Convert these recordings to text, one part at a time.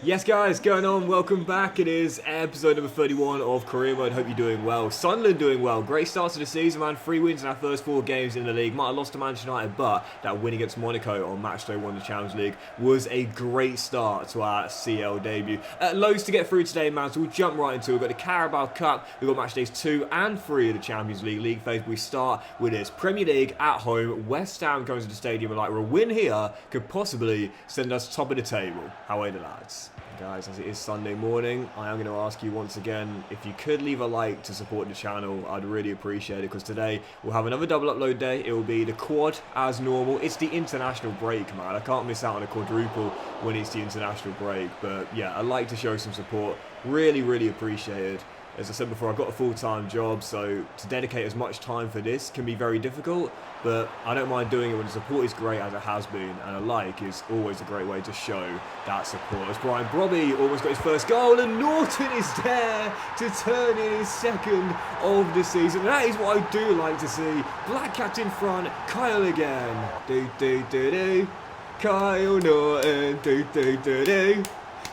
Yes guys, going on, welcome back. It is episode number 31 of Career Mode. Hope you're doing well. Sunderland doing well. Great start to the season, man. 3 wins in our first 4 games in the league. Might have lost to Manchester United, but that win against Monaco on match day 1 of the Champions League was a great start to our CL debut. Loads to get through today, man, so we'll jump right into it. We've got the Carabao Cup, we've got match days 2 and 3 of the Champions League phase. We start with this Premier League at home. West Ham comes to the stadium and like, a win here could possibly send us top of the table. How are the lads? Guys, as it is Sunday morning, I am going to ask you once again, if you could leave a like to support the channel, I'd really appreciate it, because today we'll have another double upload day. It will be the quad as normal. It's the international break, man. I can't miss out on a quadruple when it's the international break, but yeah, I'd like to show some support. Really appreciated. As I said before, I've got a full-time job, so to dedicate as much time for this can be very difficult, but I don't mind doing it when the support is great, as it has been, and a like is always a great way to show that support. As Brian Brobby almost got his first goal, and Norton is there to turn in his second of the season. And that is what I do like to see. Black Cat in front, Kyle again. Do. Kyle Norton, do.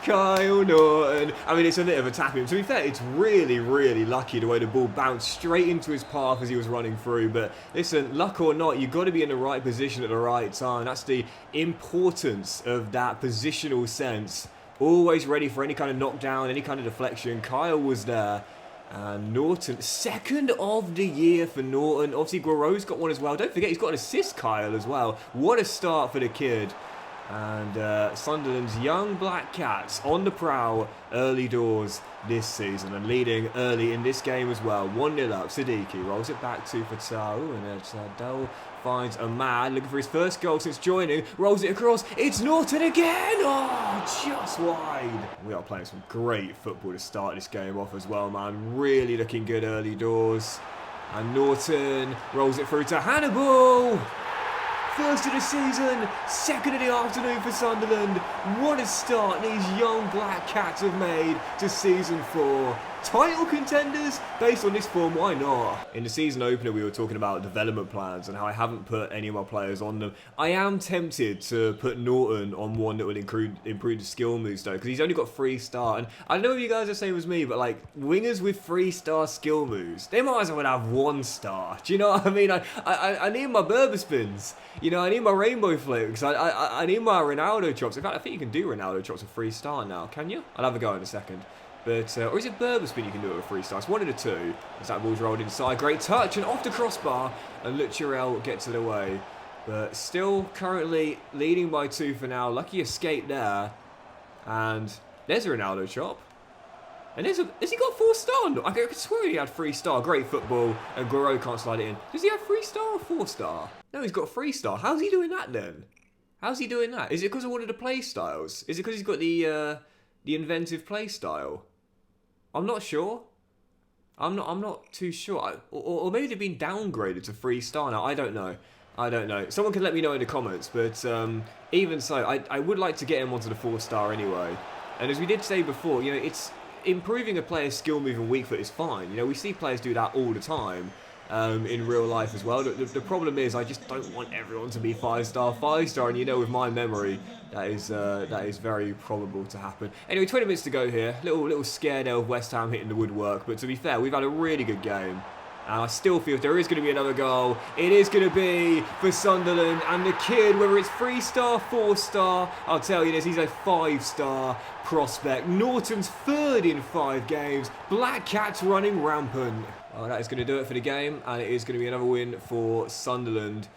Kyle Norton. I mean, it's a bit of a tapping. To be fair, it's really lucky the way the ball bounced straight into his path as he was running through. But listen, luck or not, you've got to be in the right position at the right time. That's the importance of that positional sense. Always ready for any kind of knockdown, any kind of deflection. Kyle was there. And Norton, second of the year for Norton. Obviously, Guerreau's got one as well. Don't forget, he's got an assist, Kyle, as well. What a start for the kid. And Sunderland's young Black Cats on the prowl early doors this season and leading early in this game as well. 1-0 up. Siddiqui rolls it back to Fatau, and it's Dell finds Ahmad looking for his first goal since joining. Rolls it across. It's Norton again. Oh, just wide. We are playing some great football to start this game off as well, man. Really looking good early doors. And Norton rolls it through to Hannibal. First of the season, second of the afternoon for Sunderland. What a start these young Black Cats have made to season 4. Title contenders? Based on this form, why not? In the season opener, we were talking about development plans and how I haven't put any of my players on them. I am tempted to put Norton on one that will improve the skill moves, though, because he's only got 3-star. And I know you guys are the same as me, but like, wingers with 3-star skill moves, they might as well have 1-star. Do you know what I mean? I need my Berber spins. You know, I need my rainbow flicks. I need my Ronaldo chops. In fact, I think you can do Ronaldo chops with 3-star now. Can you? I'll have a go in a second. But, or is it Berber spin you can do it with 3-star? It's one of the two. As that ball's rolled inside. Great touch and off the crossbar. And Lucharel gets it away. But still currently leading by 2 for now. Lucky escape there. And there's a Ronaldo chop. And has he got 4-star? No, I could swear he had 3-star. Great football. And Guerrero can't slide it in. Does he have 3-star or 4-star? No, he's got 3-star. How's he doing that then? How's he doing that? Is it because of one of the play styles? Is it because he's got the inventive play style? I'm not sure. I'm not too sure. Or maybe they've been downgraded to 3-star now. I don't know. Someone can let me know in the comments. But even so, I would like to get him onto the 4-star anyway. And as we did say before, you know, it's improving a player's skill move and weak foot is fine. You know, we see players do that all the time. In real life as well. The problem is I just don't want everyone to be 5-star, and you know, with my memory, that is very probable to happen. Anyway, 20 minutes to go here. Little scare there of West Ham hitting the woodwork, but to be fair, we've had a really good game. And I still feel if there is going to be another goal, it is going to be for Sunderland. And the kid, whether it's 3-star, 4-star, I'll tell you this, he's a 5-star prospect. Norton's 3rd in 5 games. Black Cats running rampant. Oh, that is going to do it for the game, and it is going to be another win for Sunderland.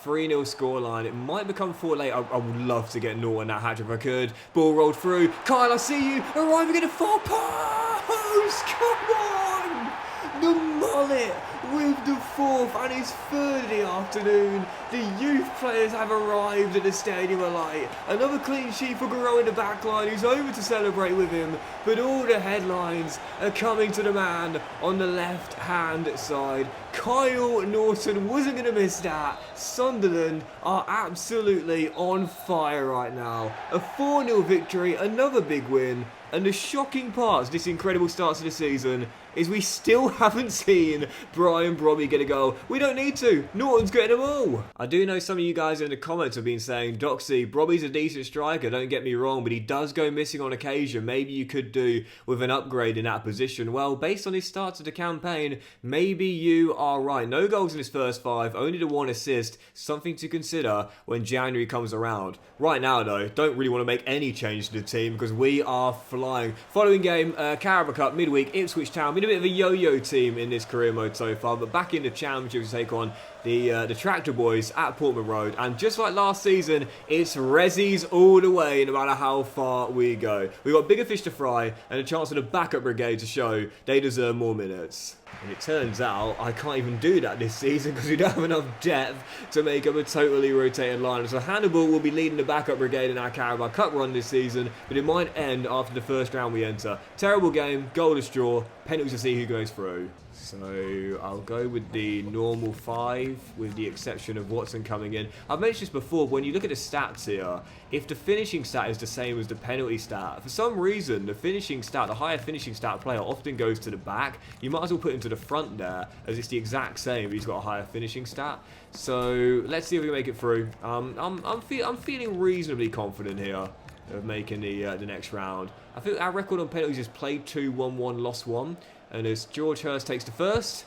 3-0 scoreline. It might become 4 late. I would love to get Norton that hat-trick if I could. Ball rolled through. Kyle, I see you. Arriving at the far post. Come on. The mullet with the 4th and his 3rd of the afternoon. The youth players have arrived at the Stadium of Light. Another clean sheet for Guerrero in the back line, who's over to celebrate with him. But all the headlines are coming to the man on the left-hand side. Kyle Norton wasn't going to miss that. Sunderland are absolutely on fire right now. A 4-0 victory, another big win. And the shocking part of this incredible start to the season is we still haven't seen seen Brian Brobby get a goal. We don't need to. Norton's getting them all. I do know some of you guys in the comments have been saying, Doxy, Brobby's a decent striker, don't get me wrong, but he does go missing on occasion. Maybe you could do with an upgrade in that position. Well, based on his start to the campaign, maybe you are right. No goals in his first 5, only the 1 assist. Something to consider when January comes around. Right now, though, don't really want to make any change to the team because we are flying. Following game, Carabao Cup, midweek, Ipswich Town. Been a bit of a yo-yo team in this career mode so far, but back in the championship to take on the Tractor Boys at Portman Road. And just like last season, it's Rezzies all the way, no matter how far we go. We've got bigger fish to fry and a chance for the backup brigade to show they deserve more minutes. And it turns out I can't even do that this season because we don't have enough depth to make up a totally rotated line. So Hannibal will be leading the backup brigade in our Carabao Cup run this season, but it might end after the first round we enter. Terrible game, goalless draw, penalties to see who goes through. So I'll go with the normal 5 with the exception of Watson coming in. I've mentioned this before, when you look at the stats here, if the finishing stat is the same as the penalty stat, for some reason the finishing stat, the higher finishing stat player often goes to the back. You might as well put him to the front there as it's the exact same, but he's got a higher finishing stat. So let's see if we can make it through. I'm feeling reasonably confident here of making the next round. I think our record on penalties is played 2, won 1, lost 1. And as George Hurst takes the first,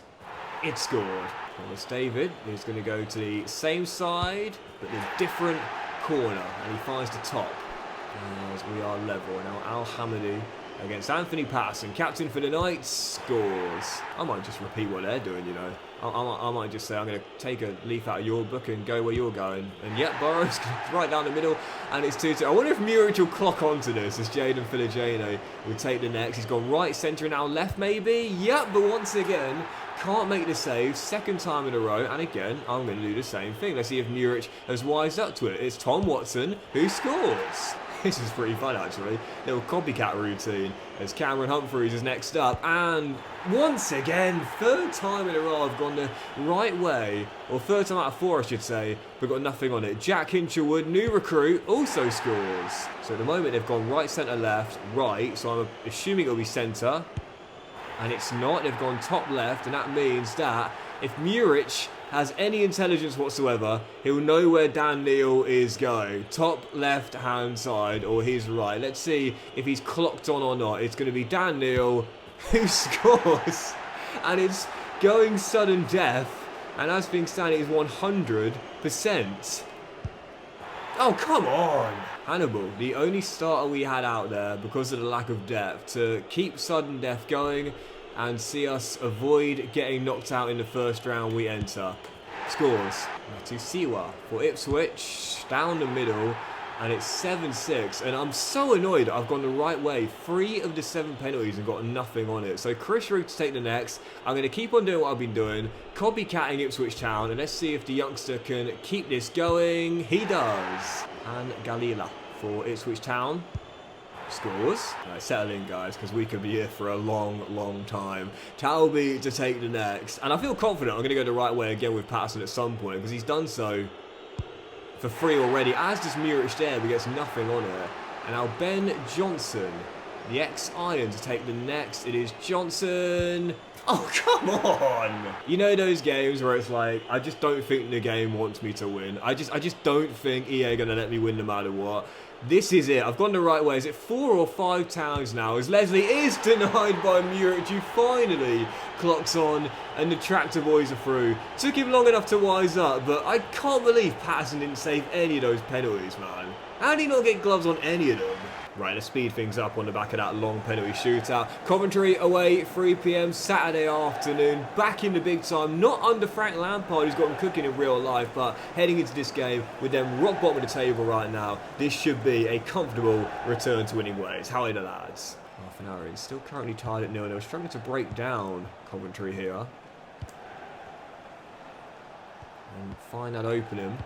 it's scored. Thomas David is going to go to the same side, but the different corner. And he finds the top. As we are level. Now Al Hamidi against Anthony Patterson, captain for the night, scores. I might just repeat what they're doing, you know. I might just say I'm going to take a leaf out of your book and go where you're going. And yep, Burrows right down the middle, and it's 2-2. I wonder if Muric will clock onto this as Jaden Filogeno will take the next. He's gone right, centre, and now left maybe. Yep, but once again, can't make the save. Second time in a row, and again, I'm going to do the same thing. Let's see if Muric has wised up to it. It's Tom Watson who scores. This is pretty fun, actually. Little copycat routine as Cameron Humphreys is next up. And once again, third time in a row I've gone the right way. Or third time out of 4, I should say. But got nothing on it. Jack Hinchelwood, new recruit, also scores. So at the moment they've gone right, centre, left, right. So I'm assuming it'll be centre. And it's not. They've gone top left. And that means that if Muric has any intelligence whatsoever, he'll know where Dan Neil is going. Top left hand side or his right. Let's see if he's clocked on or not. It's going to be Dan Neil who scores. And it's going sudden death. And as things stand, it is 100%. Oh, come on. Hannibal, the only starter we had out there because of the lack of depth to keep sudden death going and see us avoid getting knocked out in the first round we enter. Scores to Siwa for Ipswich, down the middle, and it's 7-6. And I'm so annoyed I've gone the right way. 3 of the 7 penalties and got nothing on it. So Chris Root to take the next. I'm going to keep on doing what I've been doing, copycatting Ipswich Town, and let's see if the youngster can keep this going. He does. And Galila for Ipswich Town. Scores. Right, settle in, guys, because we could be here for a long time. Talby to take the next. And I feel confident I'm going to go the right way again with Patterson at some point, because he's done so for free already. As does Muric there, but gets nothing on it. And now Ben Johnson, the ex-Iron, to take the next. It is Johnson. Oh, come on! You know those games where it's like, I just don't think the game wants me to win. I just don't think EA are going to let me win no matter what. This is it. I've gone the right way. Is it 4 or 5 times now? As Leslie is denied by Muric, who finally clocks on, and the Tractor Boys are through. Took him long enough to wise up, but I can't believe Patterson didn't save any of those penalties, man. How did he not get gloves on any of them? Right, let's speed things up on the back of that long penalty shootout. Coventry away, 3 PM Saturday afternoon. Back in the big time. Not under Frank Lampard, who's got them cooking in real life, but heading into this game with them rock bottom of the table right now. This should be a comfortable return to winning ways. How are the lads? Half an hour in. Still currently tied at 0-0. Struggling to break down Coventry here. And find that opening.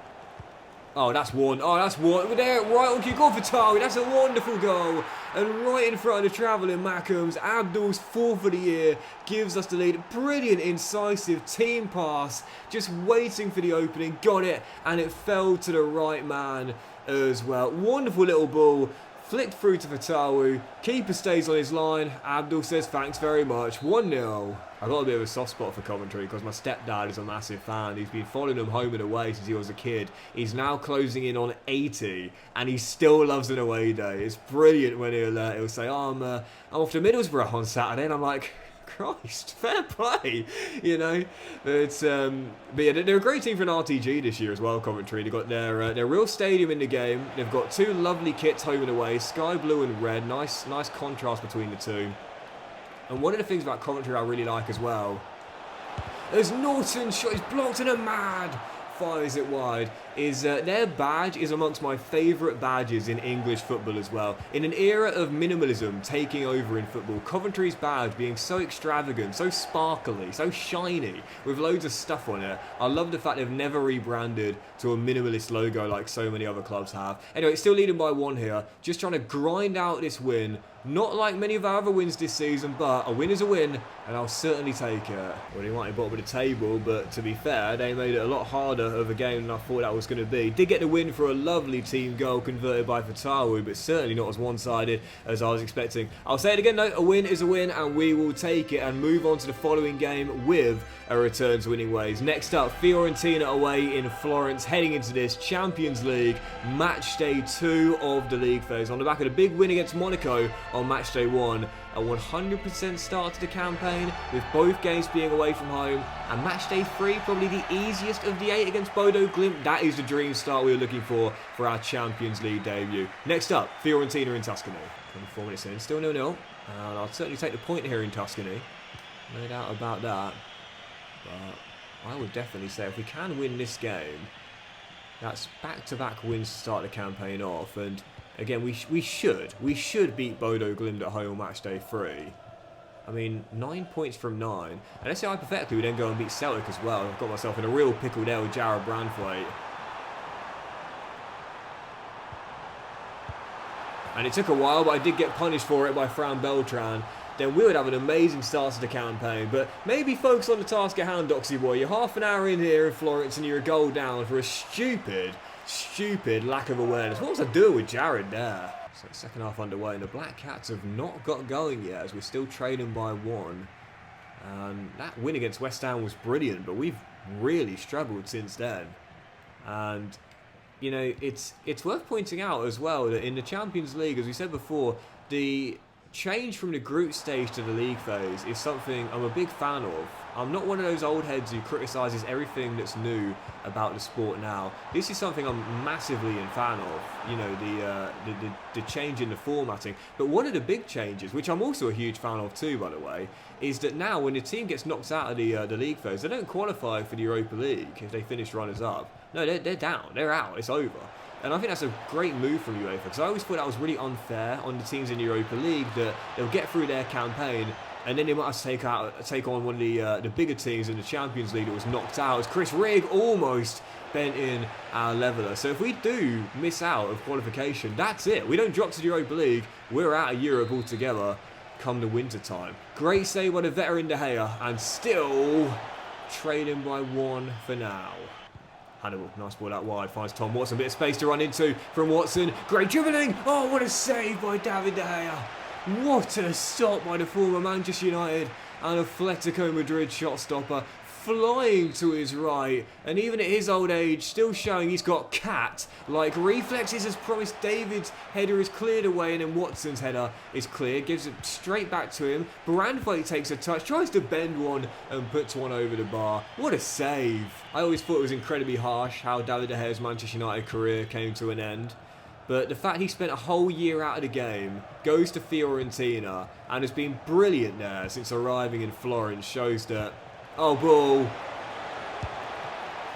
Oh, that's one. Oh, that's one. We're there, right on kick off for Tawi. That's a wonderful goal. And right in front of the travelling Mackhams, Abdul's 4th of the year gives us the lead. Brilliant, incisive team pass. Just waiting for the opening. Got it. And it fell to the right man as well. Wonderful little ball Flicked through to Fatawu. Keeper stays on his line. Abdul says thanks very much. 1-0. I've got a bit of a soft spot for Coventry because my stepdad is a massive fan. He's been following them home and away since he was a kid. He's now closing in on 80 and he still loves an away day. It's brilliant when he'll say, oh, I'm off to Middlesbrough on Saturday, and I'm like, Christ, fair play, you know. But yeah, they're a great team for an RTG this year as well, Coventry. They've got their real stadium in the game. They've got two lovely kits home and away, sky blue and red. Nice contrast between the two. And one of the things about Coventry I really like as well, there's Norton's shot, he's blocked and a mad fires it wide, is their badge is amongst my favourite badges in English football as well. In an era of minimalism taking over in football, Coventry's badge being so extravagant, so sparkly, so shiny, with loads of stuff on it. I love the fact they've never rebranded to a minimalist logo like so many other clubs have. Anyway, it's still leading by 1 here, just trying to grind out this win. Not like many of our other wins this season, but a win is a win, and I'll certainly take it. Well, they might be bottom of the table, but to be fair, they made it a lot harder of a game than I thought that was going to be. Did get the win for a lovely team goal converted by Fatawu, but certainly not as one-sided as I was expecting. I'll say it again though, a win is a win, and we will take it and move on to the following game with a return to winning ways. Next up, Fiorentina away in Florence, heading into this Champions League match day 2 of the league phase. On the back of the big win against Monaco on match day 1, a 100% start to the campaign with both games being away from home, and match day 3 probably the easiest of the 8 against Bodo Glimt. That is the dream start we were looking for our Champions League debut. Next up, Fiorentina in Tuscany. 24 minutes in, still 0-0, and I'll certainly take the point here in Tuscany, no doubt about that. But I would definitely say if we can win this game, that's back-to-back wins to start the campaign off. And again, we should beat Bodo Glimt at home on match day 3. I mean, 9 points from 9. And let's say hypothetically we then go and beat Celtic as well. I've got myself in a real pickle there with Jared Brandthwaite. And it took a while, but I did get punished for it by Fran Beltran. Then we would have an amazing start to the campaign. But maybe focus on the task at hand, Doxy boy. You're half an hour in here in Florence and you're a goal down for a stupid lack of awareness. What was I doing with Jared there? So second half underway, and the Black Cats have not got going yet as we're still trailing by 1. And that win against West Ham was brilliant, but we've really struggled since then. And you know, it's worth pointing out as well that in the Champions League, as we said before, the change from the group stage to the league phase is something I'm a big fan of. I'm not one of those old heads who criticises everything that's new about the sport now. This is something I'm massively in fan of, you know, the change in the formatting. But one of the big changes, which I'm also a huge fan of too, by the way, is that now when the team gets knocked out of the league phase, they don't qualify for the Europa League if they finish runners-up. No, they're down, they're out, it's over. And I think that's a great move from UEFA, because I always thought that was really unfair on the teams in the Europa League, that they'll get through their campaign and then they might have to take on one of the bigger teams in the Champions League that was knocked out, as Chris Rigg almost bent in our leveller. So if we do miss out of qualification, that's it. We don't drop to the Europa League, we're out of Europe altogether come the winter time. Great save by the veteran De Gea, and still trailing by 1 for now. Hannibal, nice ball out wide, finds Tom Watson, a bit of space to run into from Watson. Great dribbling! Oh, what a save by David De Gea. What a stop by the former Manchester United and Atletico Madrid shot stopper, flying to his right, and even at his old age, still showing he's got cat-like reflexes as promised. David's header is cleared away, and then Watson's header is cleared, gives it straight back to him. Brandthwaite takes a touch, tries to bend one and puts one over the bar. What a save. I always thought it was incredibly harsh how David De Gea's Manchester United career came to an end. But the fact he spent a whole year out of the game, goes to Fiorentina, and has been brilliant there since arriving in Florence shows that... Oh, ball.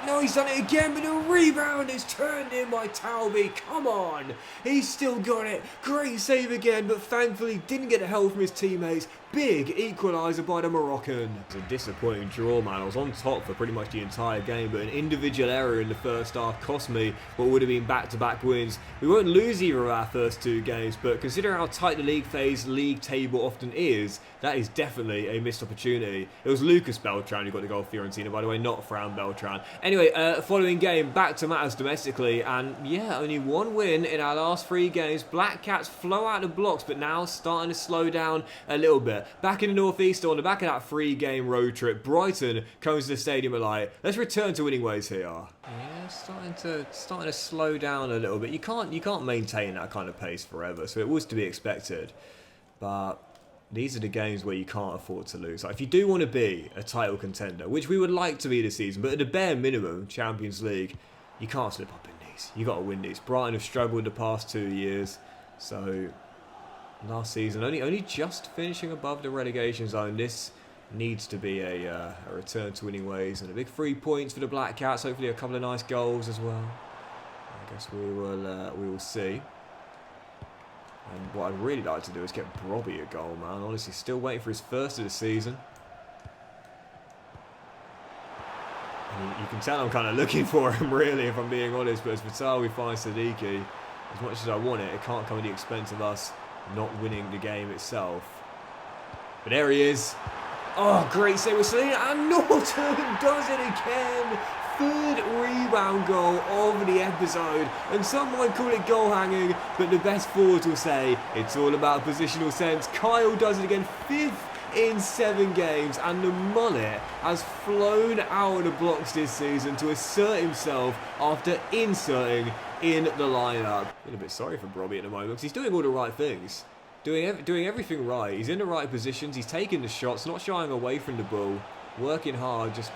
No, he's done it again, but the rebound is turned in by Talby. Come on. He's still got it. Great save again, but thankfully didn't get the help from his teammates. Big equaliser by the Moroccan. It's a disappointing draw, man. I was on top for pretty much the entire game, but an individual error in the first half cost me what would have been back-to-back wins. We won't lose either of our first 2 games, but considering how tight the league phase league table often is, that is definitely a missed opportunity. It was Lucas Beltran who got the goal for Fiorentina, by the way, not Fran Beltran. Anyway, Anyway, following game, back to matters domestically, and yeah, only one win in our last 3 games. Black Cats flow out the blocks, but now starting to slow down a little bit. Back in the northeast, on the back of that 3-game road trip, Brighton comes to the Stadium of Light. Let's return to winning ways here. Yeah, starting to slow down a little bit. You can't maintain that kind of pace forever, so it was to be expected. But these are the games where you can't afford to lose. Like, if you do want to be a title contender, which we would like to be this season, but at the bare minimum, Champions League, you can't slip up in these. You got to win these. Brighton have struggled the past 2 years, so last season only just finishing above the relegation zone. This needs to be a return to winning ways, and a big 3 points for the Black Cats. Hopefully, a couple of nice goals as well. I guess we will see. And what I'd really like to do is get Robbie a goal, man. Honestly, still waiting for his first of the season. And you can tell I'm kind of looking for him, really, if I'm being honest. But as Vital, we find Siddiqui. As much as I want it, it can't come at the expense of us not winning the game itself. But there he is. Oh, great save with Selena. And Norton does it again. 3rd rebound goal of the episode, and some might call it goal hanging, but the best forwards will say it's all about positional sense. Kyle does it again, 5th in 7 games, and the mullet has flown out of the blocks this season to assert himself after inserting in the lineup. I'm a bit sorry for Robbie at the moment because he's doing all the right things. Doing everything right. He's in the right positions, he's taking the shots, not shying away from the ball, working hard, just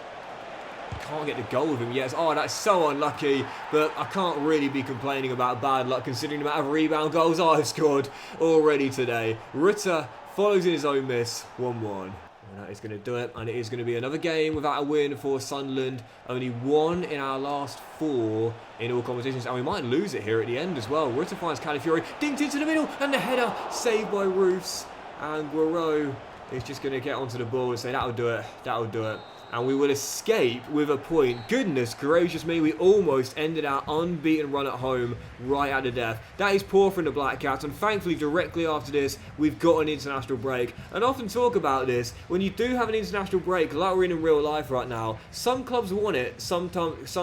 can't get the goal with him yet. Oh, that's so unlucky, but I can't really be complaining about bad luck considering the amount of rebound goals I've scored already today. Ritter follows in his own miss, 1-1. And that is going to do it, and it is going to be another game without a win for Sunderland. Only 1 in our last 4 in all competitions, and we might lose it here at the end as well. Ritter finds Calafiori, dinked into the middle, and the header saved by Roofs. And Guerrero is just going to get onto the ball and say, that'll do it, that'll do it. And we will escape with a point. Goodness gracious me, we almost ended our unbeaten run at home right at the death. That is poor from the Black Cats, and thankfully directly after this, we've got an international break. And I often talk about this, when you do have an international break, like we're in real life right now, some clubs want it, some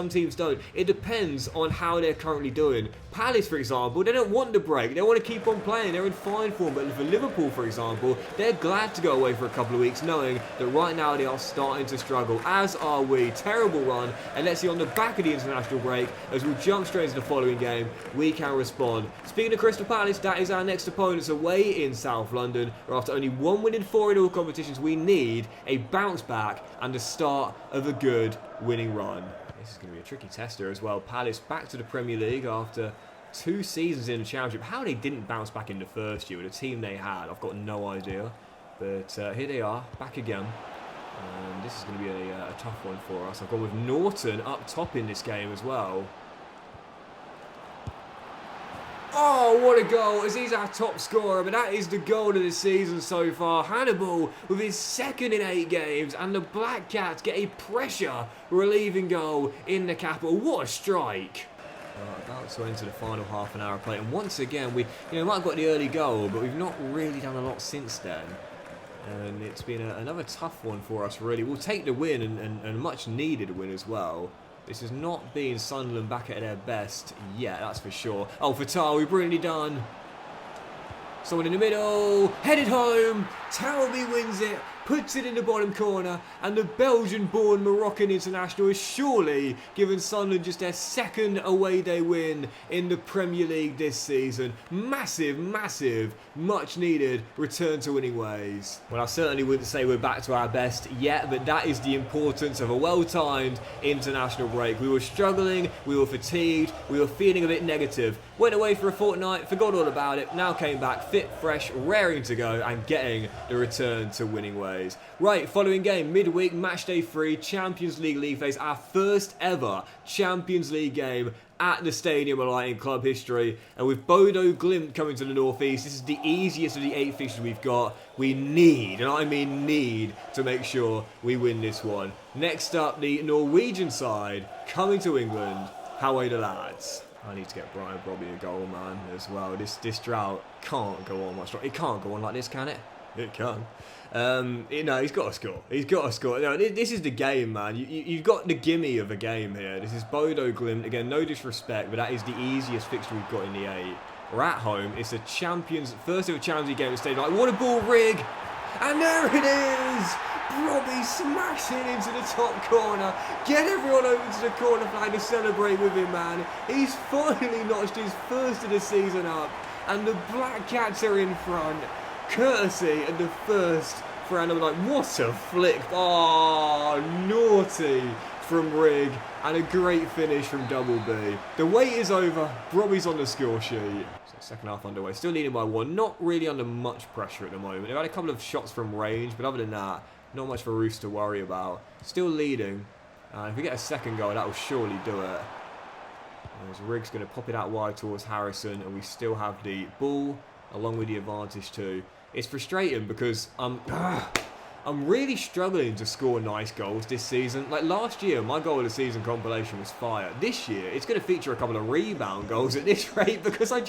teams don't. It depends on how they're currently doing. Palace, for example, they don't want the break. They want to keep on playing. They're in fine form. But for Liverpool, for example, they're glad to go away for a couple of weeks, knowing that right now they are starting to struggle, as are we. Terrible run, and let's see on the back of the international break, as we'll jump straight into the following game, we can respond. Speaking of Crystal Palace, that is our next opponents away in South London, where after only 1 win in 4 in all competitions, we need a bounce back and the start of a good winning run. This is going to be a tricky tester as well. Palace back to the Premier League after 2 seasons in the Championship. How they didn't bounce back in the first year with the team they had, I've got no idea. But here they are, back again. And this is going to be a tough one for us. I've gone with Norton up top in this game as well. Oh, what a goal, as he's our top scorer, but that is the goal of the season so far. Hannibal with his 2nd in 8 games, and the Black Cats get a pressure relieving goal in the capital. What a strike. About to enter the final half an hour play, and once again, we might have got the early goal, but we've not really done a lot since then. And it's been another tough one for us, really. We'll take the win, and a much needed win as well. This has not been Sunderland back at their best yet, that's for sure. Oh, Vital, brilliantly done. Someone in the middle, headed home. Talby wins it, puts it in the bottom corner, and the Belgian-born Moroccan international has surely given Sunderland just their 2nd away day win in the Premier League this season. Massive, massive, much needed return to winning ways. Well, I certainly wouldn't say we're back to our best yet, but that is the importance of a well-timed international break. We were struggling, we were fatigued, we were feeling a bit negative. Went away for a fortnight, forgot all about it, now came back fit, fresh, raring to go, and getting the return to winning ways. Right, following game, midweek, match day 3, Champions League league phase, our first ever Champions League game at the Stadium of Light in club history, and with Bodo Glimt coming to the northeast, this is the easiest of the 8 fixtures we've got. We need, and I mean need, to make sure we win this one. Next up, the Norwegian side coming to England. How are the lads? I need to get Brian Robbie a goal, man, as well. This drought can't go on much longer. It can't go on like this, can it? It can. He's got to score. He's got to score. No, this is the game, man. You've got the gimme of a game here. This is Bodo Glimt. Again, no disrespect, but that is the easiest fixture we've got in the 8. We're at home. It's a first ever Champions League game at the stadium. Like, what a ball rig! And there it is! Robbie smashing into the top corner. Get everyone over to the corner flag to celebrate with him, man. He's finally notched his first of the season up. And the Black Cats are in front. Courtesy of the first for Anna. Like, what a flick. Oh, naughty from Rig. And a great finish from Double B. The wait is over. Robbie's on the score sheet. So second half underway. Still leading by 1. Not really under much pressure at the moment. They've had a couple of shots from range, but other than that, not much for Roos to worry about. Still leading. If we get a second goal, that will surely do it. As Rig's going to pop it out wide towards Harrison, and we still have the ball along with the advantage too. It's frustrating because I'm really struggling to score nice goals this season. Like last year, my goal of the season compilation was fire. This year, it's going to feature a couple of rebound goals at this rate because I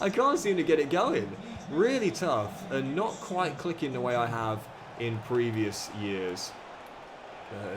can't seem to get it going. Really tough and not quite clicking the way I have in previous years.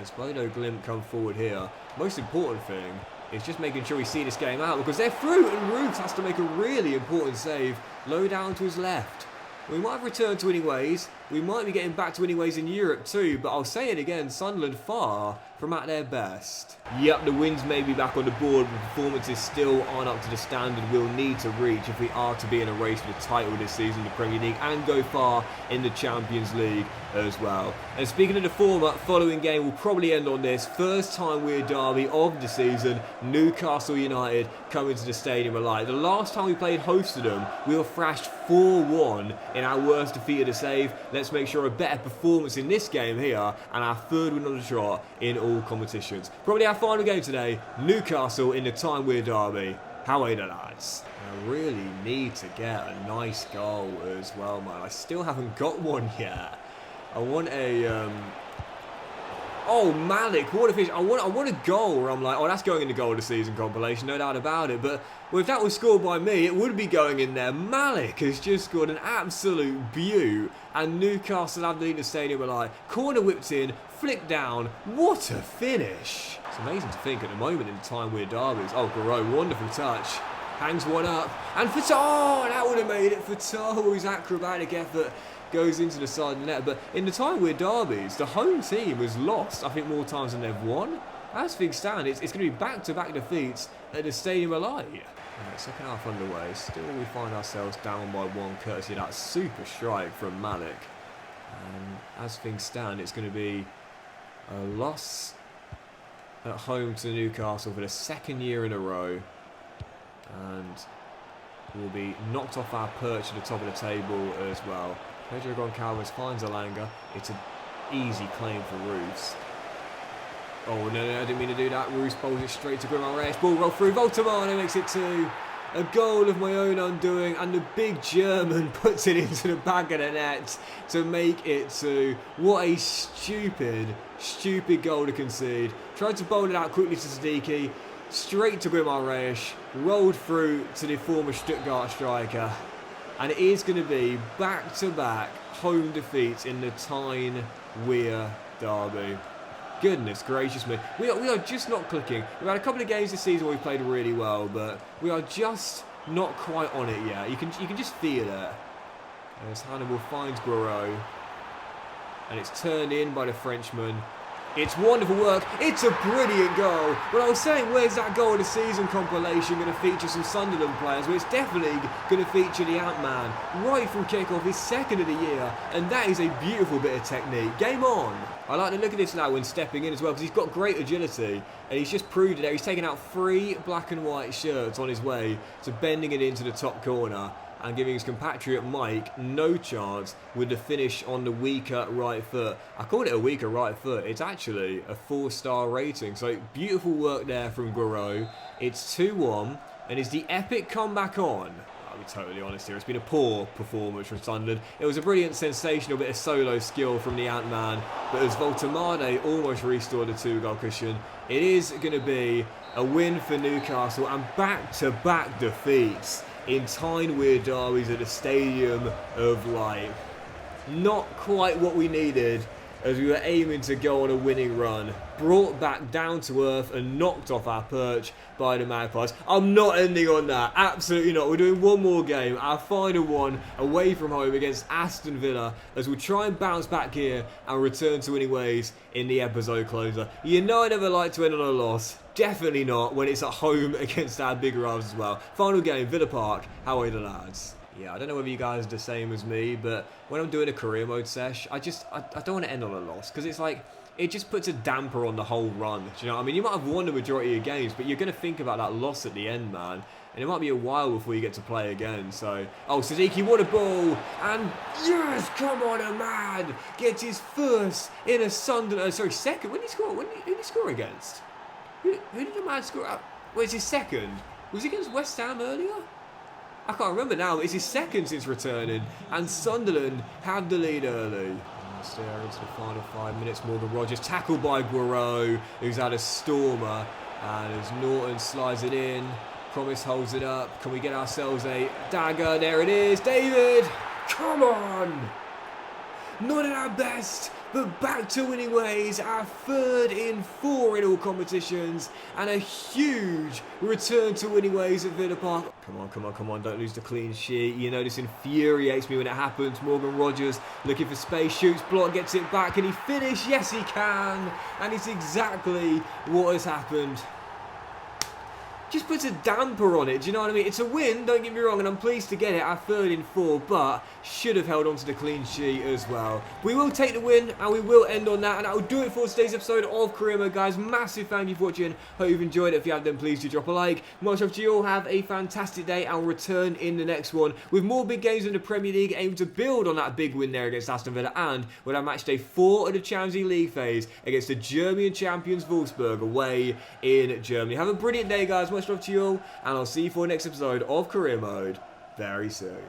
As Bodo Glimt come forward here, most important thing is just making sure we see this game out because they're through and Roos has to make a really important save low down to his left. We might have returned to winning ways. We might be getting back to winning ways in Europe too, but I'll say it again, Sunderland far from at their best. Yep, the wins may be back on the board, but performances still aren't up to the standard we'll need to reach if we are to be in a race for the title this season in the Premier League and go far in the Champions League as well. And speaking of the former, following game will probably end on this. First time weird derby of the season, Newcastle United coming to the stadium alive. The last time we played host to them, we were thrashed 4-1 in our worst defeat of the save. Let's make sure a better performance in this game here and our third win on the trot in all competitions. Probably our final game today, Newcastle in the time weird derby. How are the lads? I really need to get a nice goal as well, man. I still haven't got one yet. I want a oh, Malik, what a fish. I want a goal where I'm like, oh, that's going in the goal of the season compilation, no doubt about it. But if that was scored by me, it would be going in there. Malik has just scored an absolute beaut. And Newcastle have the lead in the stadium alive. Corner whipped in, flicked down. What a finish. It's amazing to think at the moment in the time weird derbies. Oh, Garou, wonderful touch. Hangs one up. And Fatal, oh, that would have made it. Fatal, his acrobatic effort goes into the side of the net. But in the time weird derbies, the home team has lost, I think, more times than they've won. As things stand, it's going to be back-to-back defeats at the stadium alive. Second half underway. Still we find ourselves down by 1 courtesy of that super strike from Malik. And as things stand, it's going to be a loss at home to Newcastle for the second year in a row. And we'll be knocked off our perch at the top of the table as well. Pedro Goncalves finds Alanga. It's an easy claim for Roos. Oh, no, I didn't mean to do that. Roos bowls it straight to Guimaraes. Ball roll through. Voltamano makes it 2. A goal of my own undoing. And the big German puts it into the back of the net to make it 2. What a stupid goal to concede. Tried to bowl it out quickly to Siddiqui. Straight to Guimaraes. Rolled through to the former Stuttgart striker. And it is going to be back-to-back home defeats in the Tyne Weir derby. Goodness gracious me. We are just not clicking. We've had a couple of games this season where we've played really well, but we are just not quite on it yet. You can just feel it. As Hannibal finds Guerreau. And it's turned in by the Frenchman. It's wonderful work. It's a brilliant goal. But I was saying, where's that goal of the season compilation going to feature some Sunderland players? Well, it's definitely going to feature the Ant-Man. Right from kickoff, his second of the year. And that is a beautiful bit of technique. Game on. I like the look of this now when stepping in as well, because he's got great agility. And he's just proved it there. He's taken out 3 black and white shirts on his way to bending it into the top corner. And giving his compatriot Mike no chance with the finish on the weaker right foot. I called it a weaker right foot. It's actually a 4-star rating. So beautiful work there from Guerreau. It's 2-1 and is the epic comeback on. I'll be totally honest here. It's been a poor performance from Sunderland. It was a brilliant, sensational bit of solo skill from the Ant-Man. But as Voltamade almost restored the 2-goal cushion, it is going to be a win for Newcastle and back-to-back defeats in Tyne Weir derbies at the Stadium of Light. Not quite what we needed, as we were aiming to go on a winning run. Brought back down to earth and knocked off our perch by the Magpies. I'm not ending on that. Absolutely not. We're doing one more game. Our final one away from home against Aston Villa, as we'll try and bounce back here and return to winning ways in the episode closer. You know I never like to end on a loss. Definitely not when it's at home against our big rivals as well. Final game, Villa Park. How are you, the lads? Yeah, I don't know whether you guys are the same as me, but when I'm doing a career mode sesh, I don't want to end on a loss, because it's like, it just puts a damper on the whole run. Do you know what I mean? You might have won the majority of your games, but you're going to think about that loss at the end, man. And it might be a while before you get to play again, so... Oh, Sadiki, what a ball! And yes, come on, a man! Gets his first in a Sunderland... sorry, second? When did he score? Who did he score against? Who did the man score? Well, it's his second. Was he against West Ham earlier? I can't remember now, but it's his second since returning, and Sunderland had the lead early. Stare into the final 5 minutes. Morgan Rogers tackled by Guerrero, who's had a stormer, and as Norton slides it in, Promise holds it up. Can we get ourselves a dagger? There it is, David! Come on! Not at our best, but back to winning ways. Our third in 4 in all competitions, and a huge return to winning ways at Villa Park. Come on, come on, come on, don't lose the clean sheet. You know this infuriates me when it happens. Morgan Rogers looking for space, shoots, block, gets it back. Can he finish? Yes, he can. And it's exactly what has happened. Just puts a damper on it, do you know what I mean? It's a win, don't get me wrong, and I'm pleased to get it, our third in 4, but should have held on to the clean sheet as well. We will take the win, and we will end on that, and that will do it for today's episode of Career Mode, guys. Massive thank you for watching. Hope you've enjoyed it. If you have, then please do drop a like. Much love to you all. Have a fantastic day, and we'll return in the next one with more big games in the Premier League, aiming to build on that big win there against Aston Villa, and we'll have match day 4 of the Champions League phase against the German champions Wolfsburg away in Germany. Have a brilliant day, guys. Much love to you all, and I'll see you for the next episode of Career Mode very soon.